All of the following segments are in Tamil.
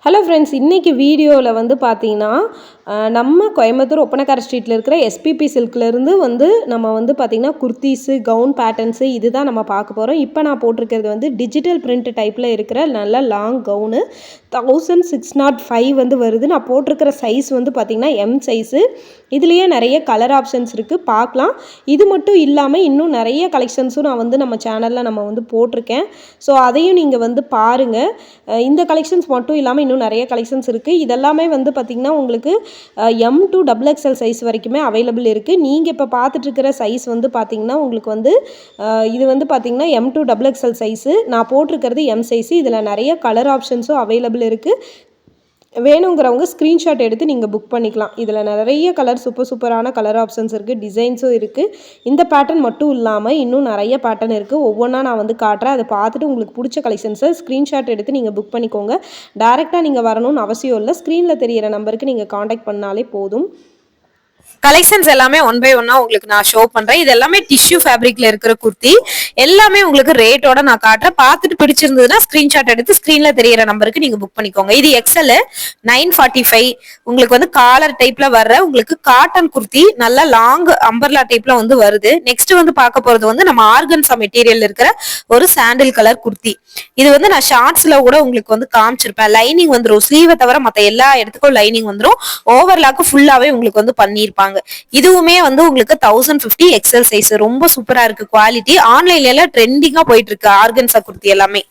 ஹலோ ஃப்ரெண்ட்ஸ், இன்றைக்கி வீடியோவில் வந்து பார்த்தீங்கன்னா நம்ம கோயம்புத்தூர் ஒப்பனக்கார ஸ்ட்ரீட்டில் இருக்கிற எஸ்பிபி சில்க்லேருந்து நம்ம பார்த்திங்கன்னா குர்த்தீஸு, கவுன் பேட்டர்ன்ஸு இதுதான் நம்ம பார்க்க போகிறோம். இப்போ நான் போட்டிருக்கிறது டிஜிட்டல் பிரிண்ட் டைப்பில் இருக்கிற நல்ல லாங் கவுனு 1605 வருது. நான் போட்டிருக்கிற சைஸ் பார்த்திங்கன்னா எம் சைஸு. இதுலேயே நிறைய கலர் ஆப்ஷன்ஸ் இருக்குது, பார்க்கலாம். இது மட்டும் இல்லாமல் இன்னும் நிறைய கலெக்ஷன்ஸும் நான் நம்ம சேனலில் நம்ம போட்டிருக்கேன். ஸோ அதையும் நீங்கள் பாருங்கள். இந்த கலெக்ஷன்ஸ் மட்டும் இல்லாமல் இன்னும் நிறைய கலெக்ஷன்ஸ் இருக்குது. இதெல்லாமே பார்த்திங்கன்னா உங்களுக்கு எம் டு XXL சைஸ் வரைக்குமே அவைலபிள் இருக்குது. நீங்கள் இப்போ பார்த்துட்ருக்கிற சைஸ் பார்த்திங்கன்னா உங்களுக்கு இது பார்த்திங்கன்னா எம் டு XXL சைஸு. நான் போட்டிருக்கிறது எம் சைஸு. இதில் நிறைய கலர் ஆப்ஷன்ஸும் அவைலபிள் இருக்குது. வேணுங்கிறவங்க ஸ்க்ரீன்ஷாட் எடுத்து நீங்கள் புக் பண்ணிக்கலாம். இதில் நிறைய சூப்பரான கலர் ஆப்ஷன்ஸ் இருக்குது, டிசைன்ஸும் இருக்குது. இந்த பேட்டர்ன் மட்டும் இல்லாமல் இன்னும் நிறைய பேட்டர்ன் இருக்குது. ஒவ்வொன்றா நான் காட்டுறேன். அதை பார்த்துட்டு உங்களுக்கு பிடிச்ச கலெக்ஷன்ஸை ஸ்க்ரீன்ஷாட் எடுத்து நீங்கள் புக் பண்ணிக்கோங்க. டேரெக்டாக நீங்கள் வரணும்னு அவசியம் இல்லை. ஸ்க்ரீனில் தெரிகிற நம்பருக்கு நீங்கள் காண்டாக்ட் பண்ணாலே போதும். கலெக்ஷன்ஸ் எல்லாமே ஒன் பை ஒன்னா உங்களுக்கு நான் ஷோ பண்றேன். இது எல்லாமே டிஷ்யூ ஃபேப்ரிக்ல இருக்கிற குர்த்தி. எல்லாமே உங்களுக்கு ரேட்டோட நான் காட்டுறேன். பார்த்துட்டு பிடிச்சிருந்ததுன்னா ஸ்கிரீன்ஷாட் எடுத்து ஸ்கிரீன்ல தெரியற நம்பருக்கு நீங்க புக் பண்ணிக்கோங்க. இது எக்ஸ்எல் 945. உங்களுக்கு காலர் டைப்ல வர்ற உங்களுக்கு காட்டன் குர்த்தி, நல்ல லாங் அம்பர்லா டைப்ல வருது. நெக்ஸ்ட் பார்க்க போறது நம்ம ஆர்கன்சா மெட்டீரியல் இருக்கிற ஒரு சாண்டில் கலர் குர்த்தி. இது நான் ஷார்ட்ஸ்ல கூட உங்களுக்கு காமிச்சிருப்பேன். லைனிங் வந்துரும், ஸ்லீவை தவிர மத்த எல்லா இடத்துக்கும் லைனிங் வந்துரும். ஓவர்லாக்கு ஃபுல்லாவே உங்களுக்கு பண்ணிருப்பாங்க. இதுவுமே உங்களுக்கு 1050 XL சைஸ். ரொம்ப சூப்பரா இருக்கு குவாலிட்டி. ஆன்லைன்ல எல்லாம் ட்ரெண்டிங்கா போயிட்டு இருக்கு ஆர்கன்சா குர்த்தி எல்லாமே.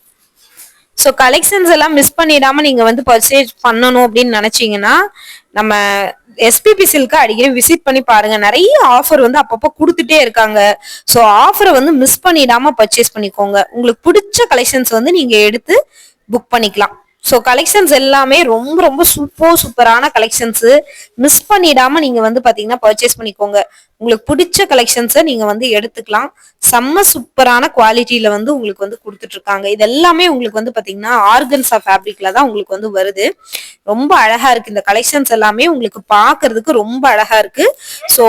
சோ கலெக்ஷன்ஸ் எல்லாம் மிஸ் பண்ணிடாம நீங்க பர்ச்சேஸ் பண்ணணும் அப்படின்னு நினைச்சீங்கன்னா நம்ம எஸ்பிபி சில்க் அடிக்கடி விசிட் பண்ணி பாருங்க. நிறைய ஆஃபர் அப்பப்போ கொடுத்துட்டே இருக்காங்க. சோ ஆஃபரை மிஸ் பண்ணிடாம பர்ச்சேஸ் பண்ணிக்கோங்க. உங்களுக்கு பிடிச்ச கலெக்ஷன்ஸ் நீங்க எடுத்து புக் பண்ணிக்கலாம். ஸோ கலெக்ஷன்ஸ் எல்லாமே ரொம்ப ரொம்ப சூப்பரான கலெக்ஷன்ஸ். மிஸ் பண்ணிடாம நீங்க பாத்தீங்கன்னா பர்ச்சேஸ் பண்ணிக்கோங்க. உங்களுக்கு பிடிச்ச கலெக்ஷன்ஸை நீங்க எடுத்துக்கலாம். செம்ம சூப்பரான குவாலிட்டியில உங்களுக்கு கொடுத்துட்டு இருக்காங்க. இது எல்லாமே உங்களுக்கு பாத்தீங்கன்னா ஆர்கன்சா ஃபேப்ரிக்ல தான் உங்களுக்கு வருது. ரொம்ப அழகா இருக்கு. இந்த கலெக்ஷன்ஸ் எல்லாமே உங்களுக்கு பாக்குறதுக்கு ரொம்ப அழகா இருக்கு. ஸோ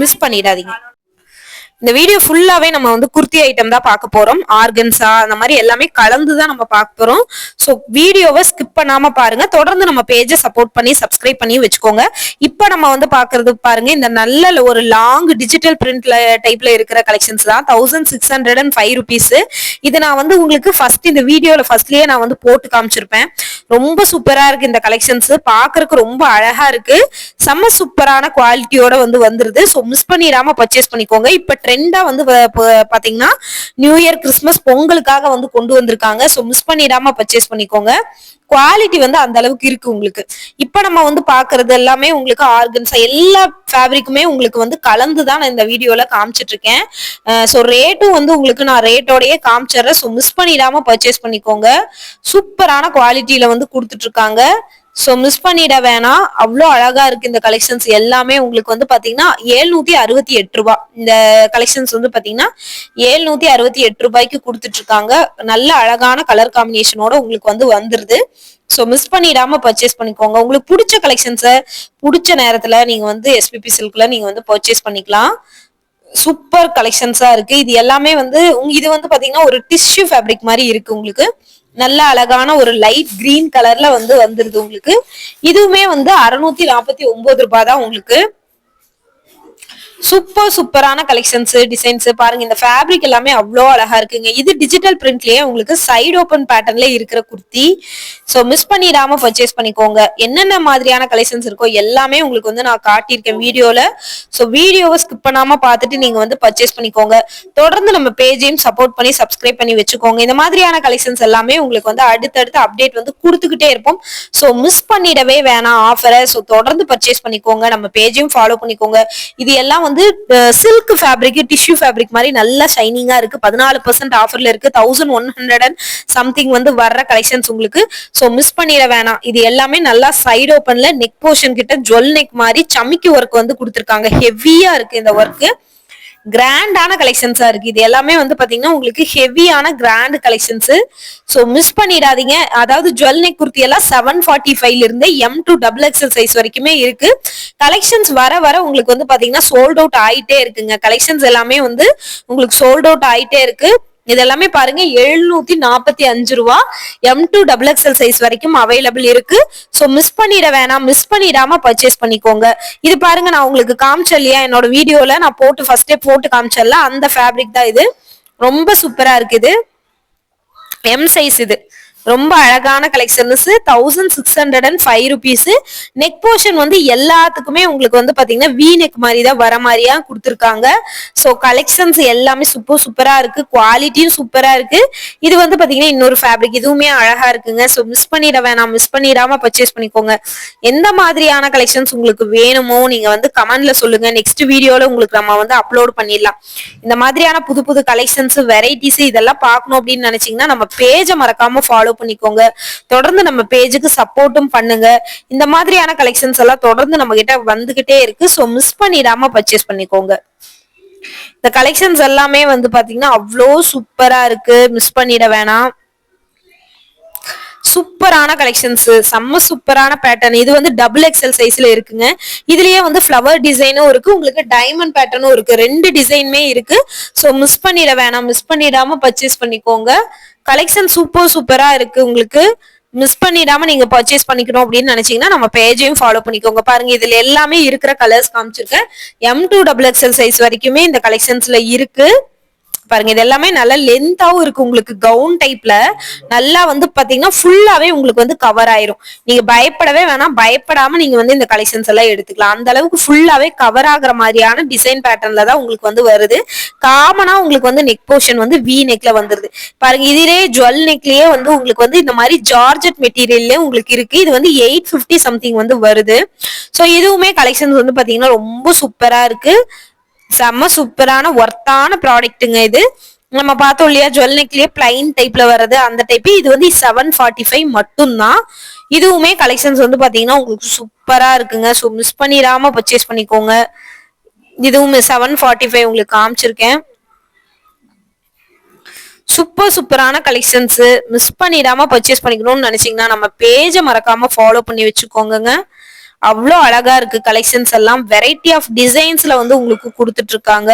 மிஸ் பண்ணிடாதீங்க. இந்த வீடியோ ஃபுல்லாவே நம்ம குர்த்தி ஐட்டம் தான் பார்க்க போறோம். ஆர்கன்சா அந்த மாதிரி எல்லாமே கலந்துதான் நம்ம பார்க்க போறோம். ஸோ வீடியோவை ஸ்கிப் பண்ணாம பாருங்க. தொடர்ந்து நம்ம பேஜை சப்போர்ட் பண்ணி சப்ஸ்கிரைப் பண்ணி வச்சுக்கோங்க. இப்போ நம்ம பாக்குறது பாருங்க, இந்த நல்ல ஒரு லாங் டிஜிட்டல் பிரிண்ட்ல டைப்ல இருக்கிற கலெக்ஷன்ஸ் தான் 1605 ருபீஸ். இது நான் உங்களுக்கு ஃபர்ஸ்ட் இந்த வீடியோல ஃபர்ஸ்ட்லயே நான் போட்டு காமிச்சிருப்பேன். ரொம்ப சூப்பரா இருக்கு. இந்த கலெக்ஷன்ஸ் பாக்குறதுக்கு ரொம்ப அழகா இருக்கு. செம்ம சூப்பரான குவாலிட்டியோட வந்துருது. ஸோ மிஸ் பண்ணிடாம பர்ச்சேஸ் பண்ணிக்கோங்க. இப்ப ட்ரெண்டா பாத்தீங்கன்னா நியூ இயர், கிறிஸ்துமஸ், பொங்கலுக்காக கொண்டு வந்திருக்காங்க. சோ மிஸ் பண்ணிடாம பர்ச்சேஸ் பண்ணிக்கோங்க. குவாலிட்டி அந்த அளவுக்கு இருக்கு உங்களுக்கு. இப்ப நம்ம பாக்குறது எல்லாமே உங்களுக்கு ஆர்கன்ஸா எல்லா ஃபேப்ரிக்குமே உங்களுக்கு கலந்துதான் நான் இந்த வீடியோல காமிச்சிட்டு இருக்கேன். சோ ரேட்டும் உங்களுக்கு நான் ரேட்டோடயே காமிச்சிடுறேன். சோ மிஸ் பண்ணிடாம பர்ச்சேஸ் பண்ணிக்கோங்க. சூப்பரான குவாலிட்டியில கொடுத்துட்டு இருக்காங்க. சோ மிஸ் பண்ணிட வேணாம். அவ்வளோ அழகா இருக்கு இந்த கலெக்ஷன்ஸ் எல்லாமே. உங்களுக்கு பாத்தீங்கன்னா 768 ரூபாய். இந்த கலெக்ஷன்ஸ் பாத்தீங்கன்னா 768 ரூபாய்க்கு கொடுத்துட்டு இருக்காங்க. நல்ல அழகான கலர் காம்பினேஷனோட உங்களுக்கு வந்துருது. சோ மிஸ் பண்ணிடாம பர்ச்சேஸ் பண்ணிக்கோங்க. உங்களுக்கு பிடிச்ச கலெக்ஷன்ஸை பிடிச்ச நேரத்துல நீங்க எஸ்பிபி சில்க்ல நீங்க பர்ச்சேஸ் பண்ணிக்கலாம். சூப்பர் கலெக்ஷன்ஸா இருக்கு. இது எல்லாமே இது பாத்தீங்கன்னா ஒரு டிஷ்யூ ஃபேப்ரிக் மாதிரி இருக்கு. உங்களுக்கு நல்ல அழகான ஒரு லைட் கிரீன் கலர்ல வந்துருது உங்களுக்கு. இதுவுமே 649 ரூபாய் தான் உங்களுக்கு. சூப்பரான கலெக்ஷன்ஸ், டிசைன்ஸ் பாருங்க. இந்த ஃபேப்ரிக் எல்லாமே அவ்வளோ அழகா இருக்குங்க. இது டிஜிட்டல் பிரிண்ட்லயே உங்களுக்கு சைடு ஓபன் பேட்டர்ன்ல இருக்கிற குர்த்தி. சோ மிஸ் பண்ணிடாம பர்ச்சேஸ் பண்ணிக்கோங்க. என்னென்ன மாதிரியான கலெக்ஷன்ஸ் இருக்கோ எல்லாமே உங்களுக்கு நான் காட்டியிருக்கேன் வீடியோல. சோ வீடியோவை ஸ்கிப் பண்ணாம பார்த்துட்டு நீங்க பர்ச்சேஸ் பண்ணிக்கோங்க. தொடர்ந்து நம்ம பேஜையும் சப்போர்ட் பண்ணி சப்ஸ்கிரைப் பண்ணி வச்சுக்கோங்க. இந்த மாதிரியான கலெக்ஷன்ஸ் எல்லாமே உங்களுக்கு அடுத்தடுத்து அப்டேட் கொடுத்துக்கிட்டே இருப்போம். சோ மிஸ் பண்ணிடவே வேணாம் ஆஃபரை. சோ தொடர்ந்து பர்ச்சேஸ் பண்ணிக்கோங்க. நம்ம பேஜையும் ஃபாலோ பண்ணிக்கோங்க. இது எல்லாம் சில்க் ஃபேப்ரிக், டிஷ்யூ ஃபேப்ரிக் மாதிரி நல்லா ஷைனிங்கா இருக்கு. 14% ஆஃபர்ல இருக்கு. 1100 சம்திங் வர்ற கலெக்ஷன்ஸ் உங்களுக்கு. சோ மிஸ் பண்ணிட வேணாம். இது எல்லாமே நல்லா சைடு ஓபன்ல நெக் போர்ஷன் கிட்ட ஜுவல் நெக் மாதிரி சமிக்கி ஒர்க் கொடுத்திருக்காங்க. ஹெவியா இருக்கு இந்த ஒர்க். கிராண்டான கலெக்ஷன்ஸா இருக்கு. இது எல்லாமே பாத்தீங்கன்னா உங்களுக்கு ஹெவியான கிராண்ட் கலெக்ஷன்ஸ். சோ மிஸ் பண்ணிடாதீங்க. அதாவது ஜுவல் நெக் குர்த்தி எல்லாம் 745 இருந்து M to XXL சைஸ் வரைக்குமே இருக்கு. கலெக்ஷன்ஸ் வர வர உங்களுக்கு பாத்தீங்கன்னா சோல்ட் அவுட் ஆயிட்டே இருக்குங்க. கலெக்ஷன்ஸ் எல்லாமே உங்களுக்கு சோல்ட் அவுட் ஆயிட்டே இருக்கு. இதெல்லாமே பாருங்க 745 ரூபா. M2 XXL சைஸ் வரைக்கும் அவைலபிள் இருக்கு. சோ மிஸ் பண்ணிட வேணாம், மிஸ் பண்ணிடாம பர்ச்சேஸ் பண்ணிக்கோங்க. இது பாருங்க, நான் உங்களுக்கு காமிச்சேன் இல்லையா என்னோட வீடியோல, நான் ஃபர்ஸ்டே போட்டு காமிச்சேன்ல, அந்த ஃபேப்ரிக் தான் இது. ரொம்ப சூப்பரா இருக்கு. இது எம் சைஸ். இது ரொம்ப அழகான கலெக்ஷன்ஸ். 1605 ருபீஸ். நெக் போர்ஷன் வந்து எல்லாத்துக்குமே உங்களுக்கு வந்து பாத்தீங்கன்னா வி நெக் மாதிரி தான் வர மாதிரியா கொடுத்துருக்காங்க. ஸோ கலெக்ஷன்ஸ் எல்லாமே சூப்பரா இருக்கு. குவாலிட்டியும் சூப்பரா இருக்கு. இது வந்து பாத்தீங்கன்னா இன்னொரு ஃபேப்ரிக், இதுவுமே அழகா இருக்குங்க. ஸோ மிஸ் பண்ணிட வேணாம், மிஸ் பண்ணிடாம பர்ச்சேஸ் பண்ணிக்கோங்க. எந்த மாதிரியான கலெக்ஷன்ஸ் உங்களுக்கு வேணுமோ நீங்க வந்து கமெண்ட்ல சொல்லுங்க. நெக்ஸ்ட் வீடியோல உங்களுக்கு நம்ம வந்து அப்லோட் பண்ணிடலாம். இந்த மாதிரியான புது கலெக்ஷன்ஸ், வெரைட்டிஸ் இதெல்லாம் பார்க்கணும் அப்படின்னு நினைச்சீங்கன்னா நம்ம பேஜை மறக்காம ஃபாலோ பண்ணிக்கோங்க. தொடர்ந்து நம்ம பேஜுக்கு சப்போர்ட்டும் பண்ணுங்க. இந்த மாதிரியான கலெக்ஷன்ஸ் எல்லாம் தொடர்ந்து நம்ம கிட்ட வந்துகிட்டே இருக்கு. சோ மிஸ் பண்ணிடாம பர்ச்சேஸ் பண்ணிக்கோங்க. இந்த கலெக்ஷன்ஸ் எல்லாமே வந்து பாத்தீங்கன்னா அவ்வளோ சூப்பரா இருக்கு. மிஸ் பண்ணிட வேணாம். சூப்பரான கலெக்ஷன்ஸ், செம்ம சூப்பரான பேட்டர்ன். இது வந்து XXL சைஸ்ல இருக்குங்க. இதுலயே வந்து ஃப்ளவர் டிசைனும் இருக்கு, உங்களுக்கு டைமண்ட் பேட்டர்னும் இருக்கு. 2 டிசைனுமே இருக்கு. சோ மிஸ் பண்ணிட வேணாம், மிஸ் பண்ணிடாம பர்ச்சேஸ் பண்ணிக்கோங்க. கலெக்ஷன் சூப்பரா இருக்கு. உங்களுக்கு மிஸ் பண்ணிடாம நீங்க பர்ச்சேஸ் பண்ணிக்கணும் அப்படின்னு நினைச்சீங்கன்னா நம்ம பேஜையும் ஃபாலோ பண்ணிக்கோங்க. பாருங்க, இதுல எல்லாமே இருக்கிற கலர்ஸ் காமிச்சிருக்கேன். M2 XXL சைஸ் வரைக்குமே இந்த கலெக்ஷன்ஸ்ல இருக்கு. பாருங்க, இது எல்லாமே நல்ல லென்த்தாவும் இருக்கு. உங்களுக்கு கவுன் டைப்ல நல்லா வந்து பாத்தீங்கன்னா ஃபுல்லாவே உங்களுக்கு வந்து கவர் ஆயிரும். நீங்க பயப்படவே வேணாம். பயப்படாம நீங்க வந்து இந்த கலெக்ஷன்ஸ் எல்லாம் எடுத்துக்கலாம். அந்த அளவுக்கு ஃபுல்லாவே கவர் ஆகுற மாதிரியான டிசைன் பேட்டர்ன்ல தான் உங்களுக்கு வந்து வருது. காமனா உங்களுக்கு வந்து நெக் போர்ஷன் வந்து வி நெக்ல வந்துருது. பாருங்க, இதுலயே ஜுவல் நெக்லயே வந்து உங்களுக்கு வந்து இந்த மாதிரி ஜார்ஜெட் மெட்டீரியல்ல உங்களுக்கு இருக்கு. இது வந்து 850 சம்திங் வந்து வருது. சோ இதுவுமே கலெக்ஷன்ஸ் வந்து பாத்தீங்கன்னா ரொம்ப சூப்பரா இருக்கு. செம்ம சூப்பரான ஒர்த்தான ப்ராடக்ட்டுங்க. இது நம்ம பார்த்தோம் இல்லையா, ஜுவல் நெக்லயே பிளைன் டைப்ல வர்றது அந்த டைப். இது வந்து 745 மட்டும்தான். இதுவுமே கலெக்ஷன்ஸ் வந்து பாத்தீங்கன்னா உங்களுக்கு சூப்பரா இருக்குங்க. ஸோ மிஸ் பண்ணிடாம பர்ச்சேஸ் பண்ணிக்கோங்க. இதுவும் 745 உங்களுக்கு காமிச்சிருக்கேன். சூப்பரான கலெக்ஷன்ஸ். மிஸ் பண்ணிடாம பர்ச்சேஸ் பண்ணிக்கணும்னு நினைச்சீங்கன்னா நம்ம பேஜை மறக்காம ஃபாலோ பண்ணி வச்சுக்கோங்க. அவ்வளோ அழகா இருக்கு கலெக்ஷன்ஸ் எல்லாம். வெரைட்டி ஆஃப் டிசைன்ஸ்ல வந்து உங்களுக்கு கொடுத்துட்டு இருக்காங்க.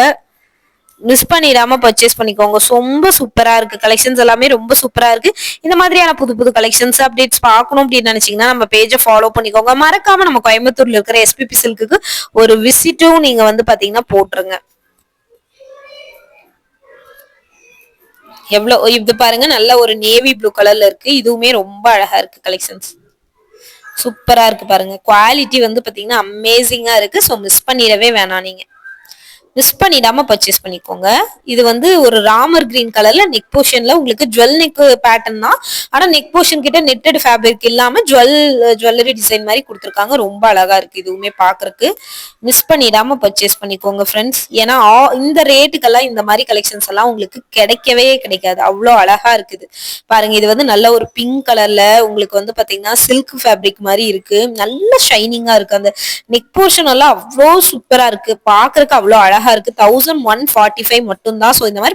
மிஸ் பண்ணிடாம பர்ச்சேஸ் பண்ணிக்கோங்க. ரொம்ப சூப்பரா இருக்கு. கலெக்ஷன்ஸ் எல்லாமே ரொம்ப சூப்பரா இருக்கு. இந்த மாதிரியான புது கலெக்ஷன்ஸ் அப்டேட்ஸ் பார்க்கணும் அப்படின்னு நினைச்சீங்கன்னா நம்ம பேஜை ஃபாலோ பண்ணிக்கோங்க. மறக்காம நம்ம கோயம்புத்தூர்ல இருக்கிற SPP சில்க்குக்கு ஒரு விசிட்டும் நீங்க வந்து பாத்தீங்கன்னா போட்டுருங்க. எவ்வளவு இது பாருங்க, நல்ல ஒரு நேவி ப்ளூ கலர்ல இருக்கு. இதுவுமே ரொம்ப அழகா இருக்கு. கலெக்ஷன்ஸ் சூப்பரா இருக்கு. பாருங்க, குவாலிட்டி வந்து பாத்தீங்கன்னா அமேசிங்கா இருக்கு. சோ மிஸ் பண்ணிடவே வேணாம். நீங்க மிஸ் பண்ணிடாம பர்ச்சேஸ் பண்ணிக்கோங்க. இது வந்து ஒரு ராமர் கிரீன் கலர்ல நெக் போர்ஷன்ல உங்களுக்கு ஜுவல் நெக் பேட்டர்ன் தான். ஆனா நெக் போர்ஷன் கிட்ட நெட்டட் ஃபேப்ரிக் இல்லாம ஜுவல்லரி டிசைன் மாதிரி கொடுத்துருக்காங்க. ரொம்ப அழகா இருக்கு. இதுவுமே பாக்குறதுக்கு. மிஸ் பண்ணிடாம பர்ச்சேஸ் பண்ணிக்கோங்க ஃப்ரெண்ட்ஸ். ஏன்னா இந்த ரேட்டுக்கெல்லாம் இந்த மாதிரி கலெக்ஷன்ஸ் எல்லாம் உங்களுக்கு கிடைக்கவே கிடைக்காது. அவ்வளோ அழகா இருக்குது. பாருங்க, இது வந்து நல்ல ஒரு பிங்க் கலர்ல உங்களுக்கு வந்து பாத்தீங்கன்னா சில்க் ஃபேப்ரிக் மாதிரி இருக்கு. நல்ல ஷைனிங்கா இருக்கு. அந்த நெக் போர்ஷன் எல்லாம் அவ்வளோ சூப்பரா இருக்கு. பாக்குறதுக்கு அவ்வளோ அழகா இருக்கு. 1145 மட்டும் தான். சோ இந்த மாதிரி